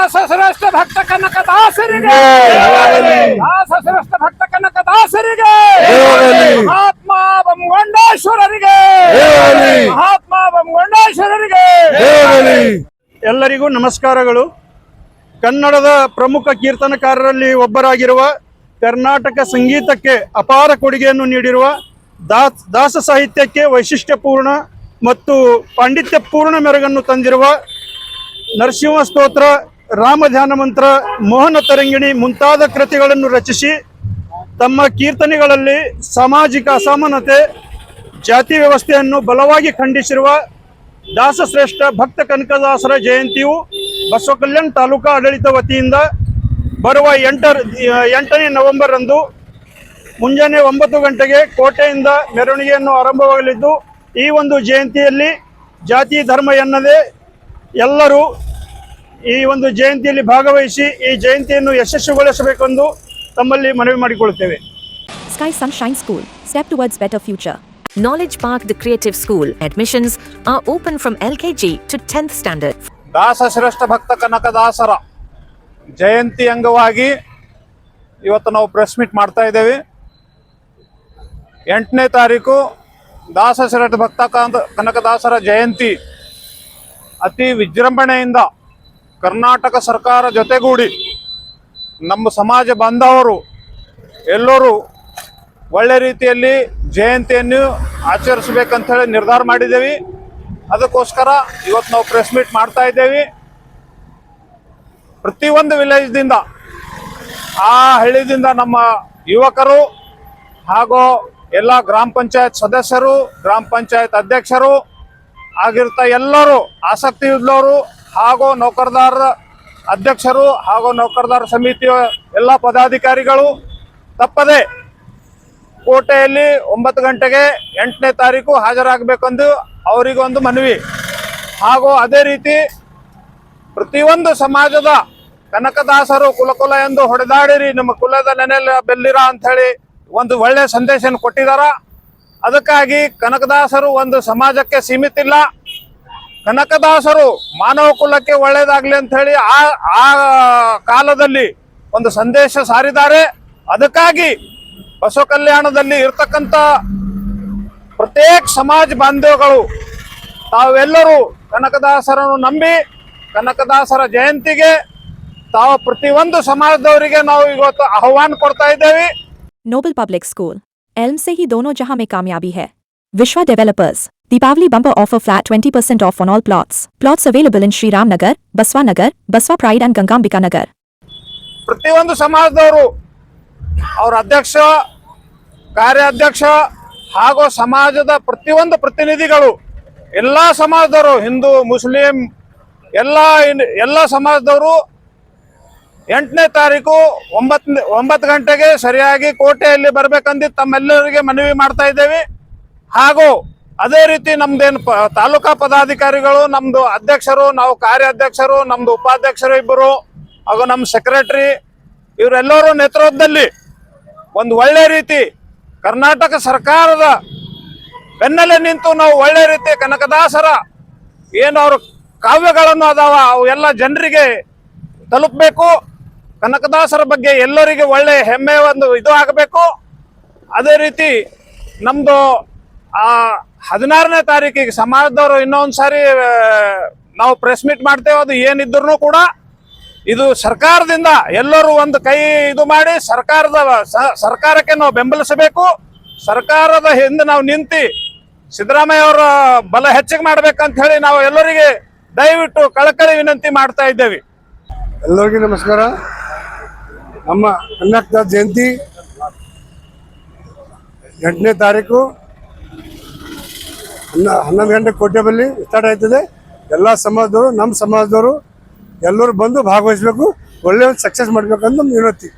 ದಾಸಶ್ರೇಷ್ಠ ಭಕ್ತ ಕನಕದಾಸರಿಗೆ ದಾಸಶ್ರೇಷ್ಠ ಭಕ್ತ ಕನಕದಾಸರಿಗೆ ಮಹಾತ್ಮ ಬೊಮ್ಮಗೊಂಡೇಶ್ವರರಿಗೆ ಮಹಾತ್ಮ ಬೊಮ್ಮಗೊಂಡೇಶ್ವರರಿಗೆ ಎಲ್ಲರಿಗೂ ನಮಸ್ಕಾರಗಳು. ಕನ್ನಡದ ಪ್ರಮುಖ ಕೀರ್ತನಕಾರರಲ್ಲಿ ಒಬ್ಬರಾಗಿರುವ, ಕರ್ನಾಟಕ ಸಂಗೀತಕ್ಕೆ ಅಪಾರ ಕೊಡುಗೆಯನ್ನು ನೀಡಿರುವ, ದಾಸ ಸಾಹಿತ್ಯಕ್ಕೆ ವೈಶಿಷ್ಟ್ಯಪೂರ್ಣ ಮತ್ತು ಪಾಂಡಿತ್ಯಪೂರ್ಣ ಮೆರುಗನ್ನು ತಂದಿರುವ ನರಸಿಂಹ ಸ್ತೋತ್ರ, ರಾಮಧ್ಯಾನ ಮಂತ್ರ, ಮೋಹನ ತರಂಗಿಣಿ ಮುಂತಾದ ಕೃತಿಗಳನ್ನು ರಚಿಸಿ ತಮ್ಮ ಕೀರ್ತನೆಗಳಲ್ಲಿ ಸಾಮಾಜಿಕ ಅಸಮಾನತೆ, ಜಾತಿ ವ್ಯವಸ್ಥೆಯನ್ನು ಬಲವಾಗಿ ಖಂಡಿಸಿರುವ ದಾಸಶ್ರೇಷ್ಠ ಭಕ್ತ ಕನಕದಾಸರ ಜಯಂತಿಯು ಬಸವಕಲ್ಯಾಣ ತಾಲೂಕಾ ಆಡಳಿತ ವತಿಯಿಂದ ಬರುವ 8ನೇ ನವೆಂಬರ್ ರಂದು ಮುಂಜಾನೆ 9 ಗಂಟೆಗೆ ಕೋಟೆಯಿಂದ ಮೆರವಣಿಗೆಯನ್ನು ಆರಂಭವಾಗಲಿದ್ದು, ಈ ಒಂದು ಜಯಂತಿಯಲ್ಲಿ ಜಾತಿ ಧರ್ಮ ಎನ್ನದೇ ಎಲ್ಲರೂ ಈ ಒಂದು ಜಯಂತಿಯಲ್ಲಿ ಭಾಗವಹಿಸಿ ಈ ಜಯಂತಿಯನ್ನು ಯಶಸ್ವಿಗೊಳಿಸಬೇಕೆಂದು ತಮ್ಮಲ್ಲಿ ಮನವಿ ಮಾಡಿಕೊಳ್ಳುತ್ತೇವೆ. Sky Sunshine School, step towards better future. Knowledge Park, the creative school. Admissions are open from LKG to 10th standard. ದಾಸಶ್ರೇಷ್ಠ ಭಕ್ತ ಕನಕದಾಸರ ಜಯಂತಿ ಅಂಗವಾಗಿ ಇವತ್ತು ನಾವು ಪ್ರೆಸ್ ಮೀಟ್ ಮಾಡ್ತಾ ಇದ್ದೇವೆ. 8ನೇ ತಾರೀಕು ದಾಸಶ್ರೇಷ್ಠ ಭಕ್ತ ಕನಕದಾಸರ ಜಯಂತಿ ಅತಿ ವಿಜೃಂಭಣೆಯಿಂದ ಕರ್ನಾಟಕ ಸರ್ಕಾರ ಜೊತೆಗೂಡಿ ನಮ್ಮ ಸಮಾಜ ಬಾಂಧವರು ಎಲ್ಲರೂ ಒಳ್ಳೆ ರೀತಿಯಲ್ಲಿ ಜಯಂತಿಯನ್ನು ಆಚರಿಸಬೇಕಂತ ಹೇಳಿ ನಿರ್ಧಾರ ಮಾಡಿದ್ದೇವೆ. ಅದಕ್ಕೋಸ್ಕರ ಇವತ್ತು ನಾವು ಪ್ರೆಸ್ ಮೀಟ್ ಮಾಡ್ತಾ ಇದ್ದೇವೆ. ಪ್ರತಿಯೊಂದು ವಿಲೇಜ್ದಿಂದ, ಆ ಹಳ್ಳಿದಿಂದ ನಮ್ಮ ಯುವಕರು ಹಾಗೂ ಎಲ್ಲ ಗ್ರಾಮ ಪಂಚಾಯತ್ ಸದಸ್ಯರು, ಗ್ರಾಮ ಪಂಚಾಯತ್ ಅಧ್ಯಕ್ಷರು ಆಗಿರ್ತಾ ಎಲ್ಲರೂ, ಆಸಕ್ತಿ ಇದ್ದವರು ಹಾಗೂ ನೌಕರದಾರರ ಅಧ್ಯಕ್ಷರು ಹಾಗೂ ನೌಕರದಾರ ಸಮಿತಿಯ ಎಲ್ಲ ಪದಾಧಿಕಾರಿಗಳು ತಪ್ಪದೆ ಕೋಟೆಯಲ್ಲಿ 9 ಗಂಟೆಗೆ 8ನೇ ತಾರೀಕು ಹಾಜರಾಗಬೇಕೆಂದು ಅವರಿಗೊಂದು ಮನವಿ. ಹಾಗೂ ಅದೇ ರೀತಿ ಪ್ರತಿಯೊಂದು ಸಮಾಜದ ಕನಕದಾಸರು ಕುಲ ಎಂದು ಹೊಡೆದಾಡಿರಿ, ನಿಮ್ಮ ಕುಲದ ನೆನೆಯಲ್ಲಿ ಬೆಲ್ಲಿರ ಅಂಥೇಳಿ ಒಂದು ಒಳ್ಳೆಯ ಸಂದೇಶನ ಕೊಟ್ಟಿದ್ದಾರ. ಅದಕ್ಕಾಗಿ ಕನಕದಾಸರು ಒಂದು ಸಮಾಜಕ್ಕೆ ಸೀಮಿತ ಇಲ್ಲ, ಕನಕದಾಸರು ಮಾನವ ಕುಲಕ್ಕೆ ಒಳ್ಳೆಯದಾಗಲಿ ಅಂಥೇಳಿ ಆ ಕಾಲದಲ್ಲಿ ಒಂದು ಸಂದೇಶ ಸಾರಿದ್ದಾರೆ. ಅದಕ್ಕಾಗಿ ಬಸವ ಕಲ್ಯಾಣದಲ್ಲಿ ಇರ್ತಕ್ಕಂಥ ಪ್ರತ್ಯೇಕ ಸಮಾಜ ಬಾಂಧವಗಳು ತಾವೆಲ್ಲರೂ ಕನಕದಾಸರನ್ನು ನಂಬಿ ಕನಕದಾಸರ ಜಯಂತಿಗೆ ತಾವು ಪ್ರತಿಯೊಂದು ಸಮಾಜದವರಿಗೆ ನಾವು ಇವತ್ತು ಆಹ್ವಾನ ಕೊಡ್ತಾ ಇದ್ದೇವೆ. Noble Public School, Elm से ही दोनों जहां में कामयाबी है. Vishwa Developers, Deepavali bumper offer flat 20% off on all plots. Plots available in Shri Ram Nagar, Baswa Pride and Gangambika Nagar. ಪ್ರತಿಯೊಂದು ಸಮಾಜದವರು ಅವರ ಅಧ್ಯಕ್ಷ, ಕಾರ್ಯಾಧ್ಯಕ್ಷ ಹಾಗೂ ಸಮಾಜದ ಪ್ರತಿಯೊಂದು ಪ್ರತಿನಿಧಿಗಳು, ಎಲ್ಲ ಸಮಾಜದವರು, ಹಿಂದೂ ಮುಸ್ಲಿಂ ಎಲ್ಲ ಸಮಾಜದವರು 8ನೇ ತಾರೀಕು 9 ಗಂಟೆಗೆ ಸರಿಯಾಗಿ ಕೋಟೆಯಲ್ಲಿ ಬರಬೇಕಂದು ತಮ್ಮೆಲ್ಲರಿಗೆ ಮನವಿ ಮಾಡ್ತಾ ಇದ್ದೇವೆ. ಹಾಗೂ ಅದೇ ರೀತಿ ನಮ್ದೇನು ತಾಲೂಕಾ ಪದಾಧಿಕಾರಿಗಳು, ನಮ್ದು ಅಧ್ಯಕ್ಷರು, ನಾವು ಕಾರ್ಯಾಧ್ಯಕ್ಷರು, ನಮ್ದು ಉಪಾಧ್ಯಕ್ಷರು ಇಬ್ಬರು ಹಾಗೂ ನಮ್ಮ ಸೆಕ್ರೆಟರಿ, ಇವರೆಲ್ಲರೂ ನೇತೃತ್ವದಲ್ಲಿ ಒಂದು ಒಳ್ಳೆ ರೀತಿ ಕರ್ನಾಟಕ ಸರ್ಕಾರದ ಬೆನ್ನಲ್ಲೇ ನಿಂತು ನಾವು ಒಳ್ಳೆ ರೀತಿ ಕನಕದಾಸರ ಏನು ಅವರು ಕಾವ್ಯಗಳನ್ನು ಅದಾವ ಅವು ಎಲ್ಲ ಜನರಿಗೆ ತಲುಪಬೇಕು. ಕನಕದಾಸರ ಬಗ್ಗೆ ಎಲ್ಲರಿಗೆ ಒಳ್ಳೆ ಹೆಮ್ಮೆ ಒಂದು ಇದು ಆಗಬೇಕು. ಅದೇ ರೀತಿ ನಮ್ಮದು 16ನೇ ತಾರೀಕಿಗೆ ಸಮಾಜದವರು ಇನ್ನೊಂದು ಸಾರಿ ನಾವು ಪ್ರೆಸ್ ಮೀಟ್ ಮಾಡ್ತೇವೆ. ಅದು ಏನಿದ್ರು ಕೂಡ ಇದು ಸರ್ಕಾರದಿಂದ ಎಲ್ಲರೂ ಒಂದು ಕೈ ಇದು ಮಾಡಿ ಸರ್ಕಾರಕ್ಕೆ ನಾವು ಬೆಂಬಲಿಸಬೇಕು. ಸರ್ಕಾರದ ಹಿಂದೆ ನಾವು ನಿಂತು ಸಿದ್ದರಾಮಯ್ಯ ಅವರ ಬಲ ಹೆಚ್ಚಿಗೆ ಮಾಡ್ಬೇಕಂತ ಹೇಳಿ ನಾವು ಎಲ್ಲರಿಗೆ ದಯವಿಟ್ಟು ಕಳಕಳಿ ವಿನಂತಿ ಮಾಡ್ತಾ ಇದ್ದೇವೆ. ಎಲ್ಲರಿಗೂ ನಮಸ್ಕಾರ. ನಮ್ಮ ಕನಕದಾಸ ಜಯಂತಿ 8ನೇ ತಾರೀಕು 11 ಗಂಟೆ ಕೋಟೆ ಬಳಿ ಸ್ಟಾರ್ಟ್ ಆಯ್ತದೆ. ಎಲ್ಲ ಸಮಾಜದವರು, ನಮ್ಮ ಸಮಾಜದವರು ಎಲ್ಲರೂ ಬಂದು ಭಾಗವಹಿಸಬೇಕು, ಒಳ್ಳೆಯ ಸಕ್ಸಸ್ ಮಾಡಬೇಕಂತ ವಿನಂತಿ.